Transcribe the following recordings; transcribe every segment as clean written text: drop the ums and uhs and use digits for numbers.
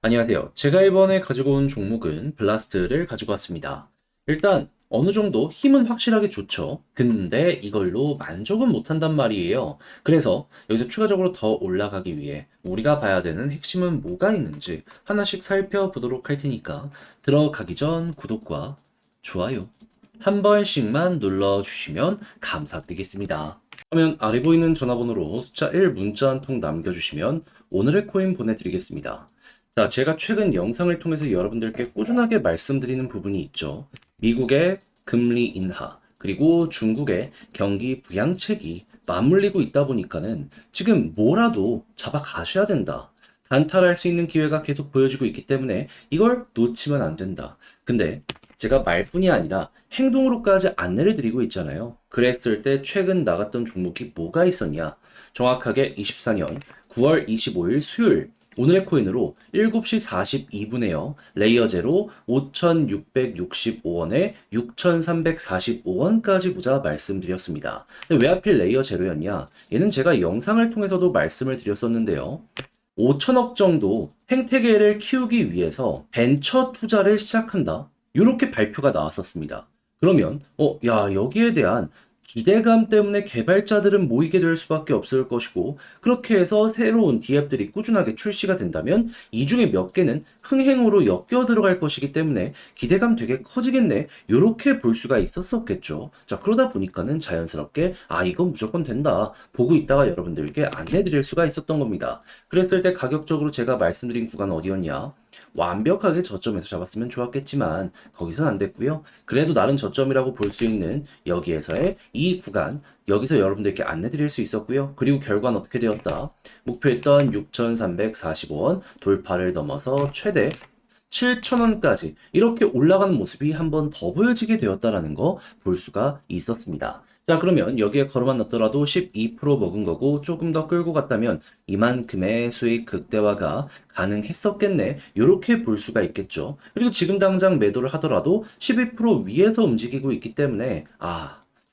안녕하세요. 제가 이번에 가지고 온 종목은 블라스트를 가지고 왔습니다. 일단 어느 정도 힘은 확실하게 좋죠. 근데 이걸로 만족은 못한단 말이에요. 그래서 여기서 추가적으로 더 올라가기 위해 우리가 봐야 되는 핵심은 뭐가 있는지 하나씩 살펴보도록 할 테니까 들어가기 전 구독과 좋아요 한 번씩만 눌러주시면 감사드리겠습니다. 화면 아래 보이는 전화번호로 숫자 1 문자 한 통 남겨주시면 오늘의 코인 보내드리겠습니다. 자, 제가 최근 영상을 통해서 여러분들께 꾸준하게 말씀드리는 부분이 있죠. 미국의 금리 인하, 그리고 중국의 경기 부양책이 맞물리고 있다 보니까는 지금 뭐라도 잡아 가셔야 된다. 단타할 수 있는 기회가 계속 보여지고 있기 때문에 이걸 놓치면 안 된다. 근데 제가 말뿐이 아니라 행동으로까지 안내를 드리고 있잖아요. 그랬을 때 최근 나갔던 종목이 뭐가 있었냐? 정확하게 24년 9월 25일 수요일 오늘의 코인으로 7시 42분에요. 레이어 제로 5,665원에 6,345원까지 보자 말씀드렸습니다. 근데 왜 하필 레이어 제로였냐? 얘는 제가 영상을 통해서도 말씀을 드렸었는데요. 5천억 정도 생태계를 키우기 위해서 벤처 투자를 시작한다. 이렇게 발표가 나왔었습니다. 그러면 야, 여기에 대한 기대감 때문에 개발자들은 모이게 될 수밖에 없을 것이고, 그렇게 해서 새로운 디앱들이 꾸준하게 출시가 된다면 이 중에 몇 개는 흥행으로 엮여 들어갈 것이기 때문에 기대감 되게 커지겠네. 이렇게 볼 수가 있었었겠죠. 자, 그러다 보니까는 자연스럽게 이건 무조건 된다. 보고 있다가 여러분들께 안내 드릴 수가 있었던 겁니다. 그랬을 때 가격적으로 제가 말씀드린 구간은 어디였냐? 완벽하게 저점에서 잡았으면 좋았겠지만 거기선 안 됐고요. 그래도 나름 저점이라고 볼 수 있는 여기에서의 이 구간, 여기서 여러분들께 안내 드릴 수 있었고요. 그리고 결과는 어떻게 되었다? 목표했던 6,345원 돌파를 넘어서 최대 7,000원까지 이렇게 올라가는 모습이 한 번 더 보여지게 되었다라는 거 볼 수가 있었습니다. 자, 그러면 여기에 걸어만 넣더라도 12% 먹은 거고 조금 더 끌고 갔다면 이만큼의 수익 극대화가 가능했었겠네. 이렇게 볼 수가 있겠죠. 그리고 지금 당장 매도를 하더라도 12% 위에서 움직이고 있기 때문에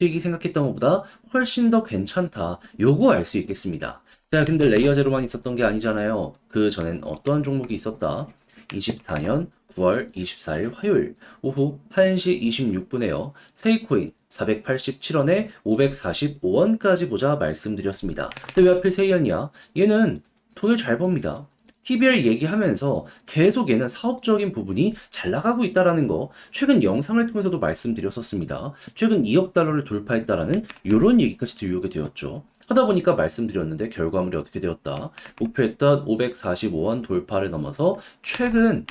수익이 생각했던 것보다 훨씬 더 괜찮다. 요거 알 수 있겠습니다. 자, 근데 레이어 제로만 있었던 게 아니잖아요. 그 전엔 어떠한 종목이 있었다? 24년 9월 24일 화요일 오후 1시 26분에요. 세이코인 487원에 545원까지 보자 말씀드렸습니다. 근데 왜 하필 세이였냐? 얘는 돈을 잘 법니다. TBR 얘기하면서 계속 얘는 사업적인 부분이 잘 나가고 있다라는 거 최근 영상을 통해서도 말씀드렸었습니다. 최근 2억 달러를 돌파했다라는 이런 얘기까지 들려오게 되었죠. 하다 보니까 말씀드렸는데 결과물이 어떻게 되었다. 목표했던 545원 돌파를 넘어서 최근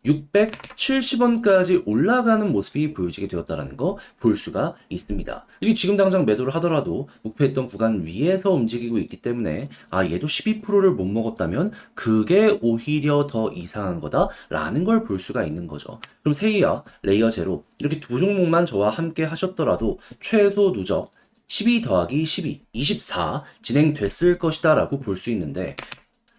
670원까지 올라가는 모습이 보여지게 되었다는 거 볼 수가 있습니다. 그리고 지금 당장 매도를 하더라도 목표했던 구간 위에서 움직이고 있기 때문에 얘도 12%를 못 먹었다면 그게 오히려 더 이상한 거다라는 걸 볼 수가 있는 거죠. 그럼 세이와 레이어 제로 이렇게 두 종목만 저와 함께 하셨더라도 최소 누적 12 더하기 12, 24 진행됐을 것이다 라고 볼 수 있는데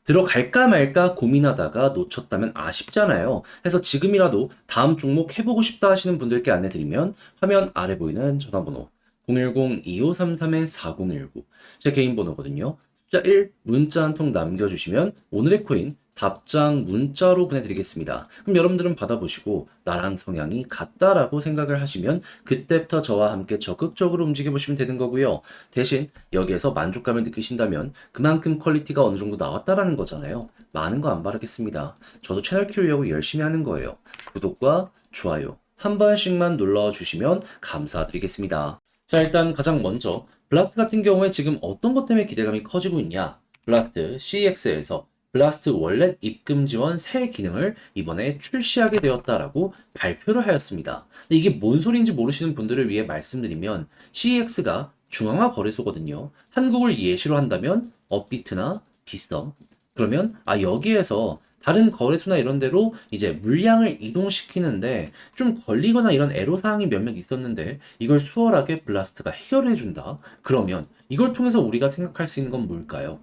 들어갈까 말까 고민하다가 놓쳤다면 아쉽잖아요. 그래서 지금이라도 다음 종목 해보고 싶다 하시는 분들께 안내드리면 화면 아래 보이는 전화번호 010-2533-4019 제 개인 번호거든요. 숫자 1 문자 한 통 남겨주시면 오늘의 코인 답장 문자로 보내드리겠습니다. 그럼 여러분들은 받아보시고 나랑 성향이 같다라고 생각을 하시면 그때부터 저와 함께 적극적으로 움직여보시면 되는 거고요. 대신 여기에서 만족감을 느끼신다면 그만큼 퀄리티가 어느 정도 나왔다라는 거잖아요. 많은 거 안 바라겠습니다. 저도 채널 키우려고 열심히 하는 거예요. 구독과 좋아요 한 번씩만 눌러주시면 감사드리겠습니다. 자, 일단 가장 먼저 블라스트 같은 경우에 지금 어떤 것 때문에 기대감이 커지고 있냐? 블라스트 CX에서 블라스트 월렛 입금 지원 새 기능을 이번에 출시하게 되었다라고 발표를 하였습니다. 근데 이게 뭔 소리인지 모르시는 분들을 위해 말씀드리면 CEX가 중앙화 거래소거든요. 한국을 예시로 한다면 업비트나 비썸. 그러면 여기에서 다른 거래소나 이런 데로 이제 물량을 이동시키는데 좀 걸리거나 이런 애로사항이 몇몇 있었는데 이걸 수월하게 블라스트가 해결해 준다. 그러면 이걸 통해서 우리가 생각할 수 있는 건 뭘까요?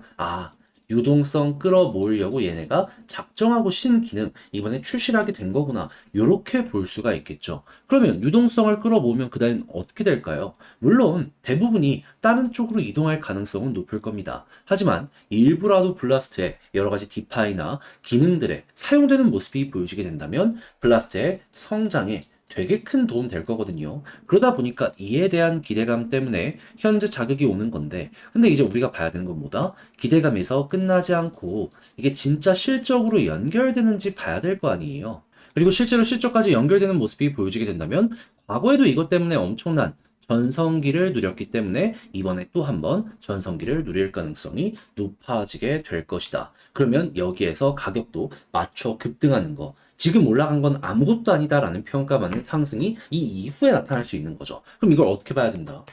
유동성 끌어모으려고 얘네가 작정하고 신 기능 이번에 출시를 하게 된 거구나. 요렇게 볼 수가 있겠죠. 그러면 유동성을 끌어모으면 그다음 어떻게 될까요? 물론 대부분이 다른 쪽으로 이동할 가능성은 높을 겁니다. 하지만 일부라도 블라스트의 여러 가지 디파이나 기능들에 사용되는 모습이 보여지게 된다면 블라스트의 성장에 되게 큰 도움 될 거거든요. 그러다 보니까 이에 대한 기대감 때문에 현재 자극이 오는 건데, 근데 이제 우리가 봐야 되는 건 뭐다? 기대감에서 끝나지 않고 이게 진짜 실적으로 연결되는지 봐야 될 거 아니에요. 그리고 실제로 실적까지 연결되는 모습이 보여지게 된다면 과거에도 이것 때문에 엄청난 전성기를 누렸기 때문에 이번에 또 한 번 전성기를 누릴 가능성이 높아지게 될 것이다. 그러면 여기에서 가격도 맞춰 급등하는 거. 지금 올라간 건 아무것도 아니다라는 평가받는 상승이 이 이후에 나타날 수 있는 거죠. 그럼 이걸 어떻게 봐야 된다?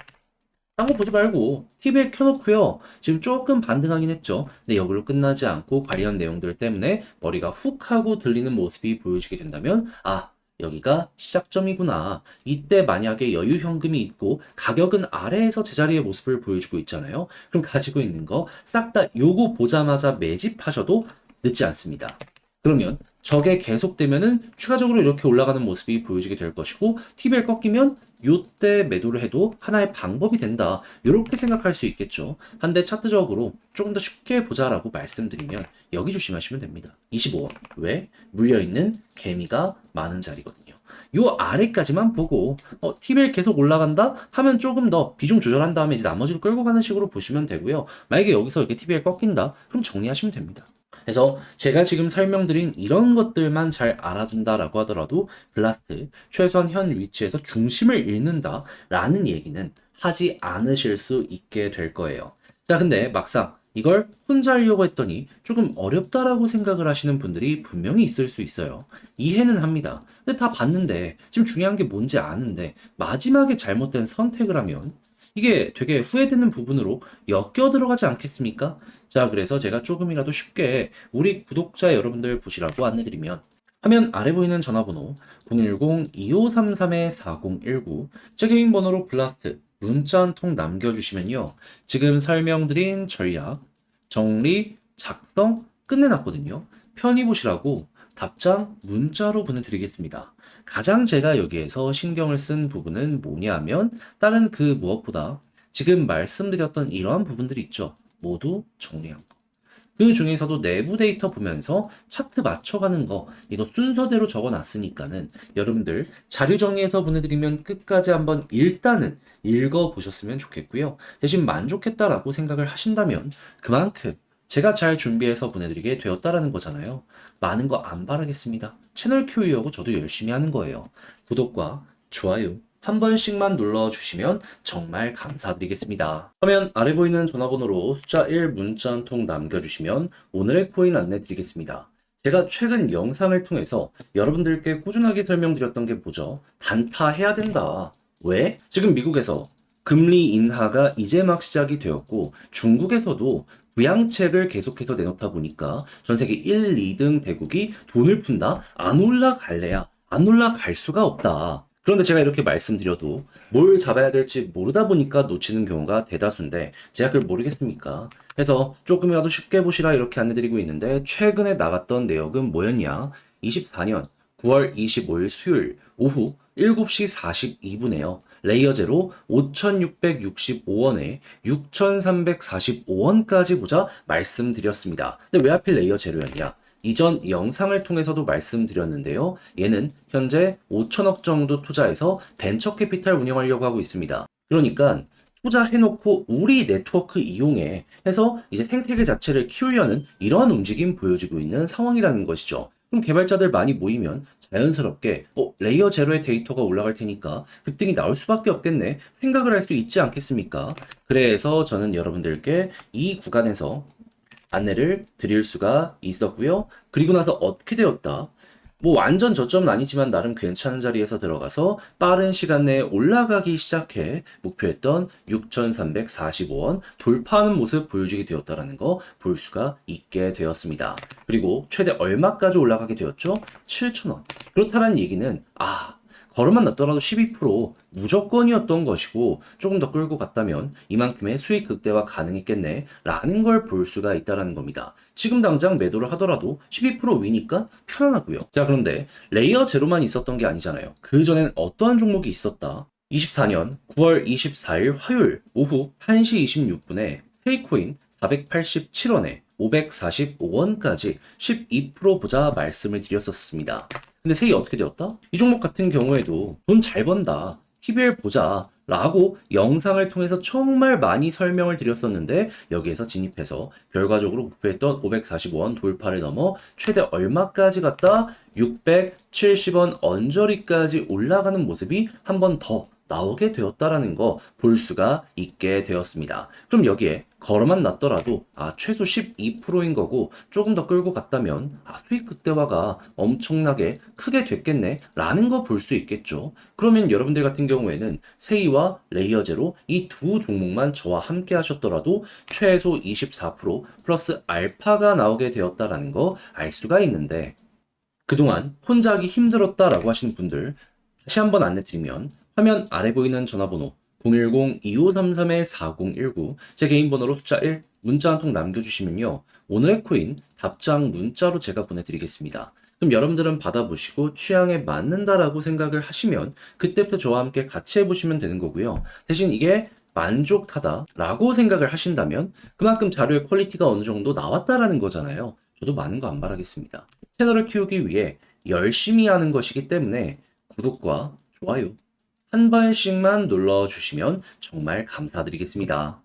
딴 거 보지 말고 TV에 켜놓고요. 지금 조금 반등하긴 했죠. 근데 여기로 끝나지 않고 관련 내용들 때문에 머리가 훅 하고 들리는 모습이 보여지게 된다면 아, 여기가 시작점이구나. 이때 만약에 여유 현금이 있고 가격은 아래에서 제자리의 모습을 보여주고 있잖아요. 그럼 가지고 있는 거 싹 다 요거 보자마자 매집하셔도 늦지 않습니다. 그러면 저게 계속되면은 추가적으로 이렇게 올라가는 모습이 보여지게 될 것이고 TV에 꺾이면 요때 매도를 해도 하나의 방법이 된다. 이렇게 생각할 수 있겠죠. 한데 차트적으로 조금 더 쉽게 보자라고 말씀드리면 여기 조심하시면 됩니다. 25원. 왜? 물려있는 개미가 많은 자리거든요. 요 아래까지만 보고 TV에 계속 올라간다 하면 조금 더 비중 조절한 다음에 이제 나머지를 끌고 가는 식으로 보시면 되고요. 만약에 여기서 이렇게 TV에 꺾인다 그럼 정리하시면 됩니다. 그래서 제가 지금 설명드린 이런 것들만 잘 알아둔다라고 하더라도 블라스트 최소한 현 위치에서 중심을 잃는다라는 얘기는 하지 않으실 수 있게 될 거예요. 자, 근데 막상 이걸 혼자 하려고 했더니 조금 어렵다라고 생각을 하시는 분들이 분명히 있을 수 있어요. 이해는 합니다. 근데 다 봤는데 지금 중요한 게 뭔지 아는데 마지막에 잘못된 선택을 하면 이게 되게 후회되는 부분으로 엮여 들어가지 않겠습니까? 자, 그래서 제가 조금이라도 쉽게 우리 구독자 여러분들 보시라고 안내드리면 화면 아래 보이는 전화번호 010-2533-4019 제 개인 번호로 블라스트 문자 한 통 남겨주시면요. 지금 설명드린 전략, 정리, 작성 끝내놨거든요. 편히 보시라고 답장 문자로 보내드리겠습니다. 가장 제가 여기에서 신경을 쓴 부분은 뭐냐 하면 다른 그 무엇보다 지금 말씀드렸던 이러한 부분들이 있죠. 모두 정리한 거. 그 중에서도 내부 데이터 보면서 차트 맞춰가는 거 이거 순서대로 적어놨으니까는 여러분들 자료 정리해서 보내드리면 끝까지 한번 일단은 읽어보셨으면 좋겠고요. 대신 만족했다라고 생각을 하신다면 그만큼 제가 잘 준비해서 보내드리게 되었다라는 거잖아요. 많은 거 안 바라겠습니다. 채널 키우려고 저도 열심히 하는 거예요. 구독과 좋아요 한 번씩만 눌러주시면 정말 감사드리겠습니다. 화면 아래 보이는 전화번호로 숫자 1 문자 한 통 남겨주시면 오늘의 코인 안내 드리겠습니다. 제가 최근 영상을 통해서 여러분들께 꾸준하게 설명드렸던 게 뭐죠? 단타해야 된다. 왜? 지금 미국에서 금리 인하가 이제 막 시작이 되었고 중국에서도 부양책을 계속해서 내놓다 보니까 전 세계 1, 2등 대국이 돈을 푼다? 안 올라갈래야? 안 올라갈 수가 없다. 그런데 제가 이렇게 말씀드려도 뭘 잡아야 될지 모르다 보니까 놓치는 경우가 대다수인데 제가 그걸 모르겠습니까? 그래서 조금이라도 쉽게 보시라 이렇게 안내드리고 있는데 최근에 나갔던 내역은 뭐였냐? 24년 9월 25일 수요일 오후 7시 42분에요. 레이어제로 5,665원에 6,345원까지 보자 말씀드렸습니다. 근데 왜 하필 레이어제로였냐? 이전 영상을 통해서도 말씀드렸는데요. 얘는 현재 5천억 정도 투자해서 벤처 캐피탈 운영하려고 하고 있습니다. 그러니까 투자해놓고 우리 네트워크 이용해 해서 이제 생태계 자체를 키우려는 이러한 움직임 보여지고 있는 상황이라는 것이죠. 그럼 개발자들 많이 모이면 자연스럽게 레이어 제로의 데이터가 올라갈 테니까 급등이 나올 수밖에 없겠네 생각을 할 수 있지 않겠습니까? 그래서 저는 여러분들께 이 구간에서 안내를 드릴 수가 있었고요. 그리고 나서 어떻게 되었다? 뭐 완전 저점은 아니지만 나름 괜찮은 자리에서 들어가서 빠른 시간 내에 올라가기 시작해 목표했던 6,345원 돌파하는 모습 보여주게 되었다라는 거 볼 수가 있게 되었습니다. 그리고 최대 얼마까지 올라가게 되었죠? 7,000원. 그렇다는 얘기는 걸음만 났더라도 12% 무조건이었던 것이고 조금 더 끌고 갔다면 이만큼의 수익 극대화 가능했겠네 라는 걸 볼 수가 있다는 겁니다. 지금 당장 매도를 하더라도 12% 위니까 편안하고요. 자, 그런데 레이어 제로만 있었던 게 아니잖아요. 그전엔 어떠한 종목이 있었다? 24년 9월 24일 화요일 오후 1시 26분에 세이코인 487원에 545원까지 12% 보자 말씀을 드렸었습니다. 근데 세이 어떻게 되었다? 이 종목 같은 경우에도 돈 잘 번다, TBL 보자 라고 영상을 통해서 정말 많이 설명을 드렸었는데 여기에서 진입해서 결과적으로 목표했던 545원 돌파를 넘어 최대 얼마까지 갔다? 670원 언저리까지 올라가는 모습이 한 번 더 나오게 되었다라는 거 볼 수가 있게 되었습니다. 그럼 여기에 걸어만 났더라도 최소 12%인 거고 조금 더 끌고 갔다면 수익 극대화가 엄청나게 크게 됐겠네 라는 거 볼 수 있겠죠. 그러면 여러분들 같은 경우에는 세이와 레이어제로 이 두 종목만 저와 함께 하셨더라도 최소 24% 플러스 알파가 나오게 되었다라는 거 알 수가 있는데 그동안 혼자 하기 힘들었다라고 하시는 분들 다시 한번 안내드리면 화면 아래 보이는 전화번호 010-2533-4019 제 개인 번호로 숫자 1 문자 한 통 남겨주시면요. 오늘의 코인 답장 문자로 제가 보내드리겠습니다. 그럼 여러분들은 받아보시고 취향에 맞는다라고 생각을 하시면 그때부터 저와 함께 같이 해보시면 되는 거고요. 대신 이게 만족하다라고 생각을 하신다면 그만큼 자료의 퀄리티가 어느 정도 나왔다라는 거잖아요. 저도 많은 거 안 바라겠습니다. 채널을 키우기 위해 열심히 하는 것이기 때문에 구독과 좋아요 한 번씩만 눌러주시면 정말 감사드리겠습니다.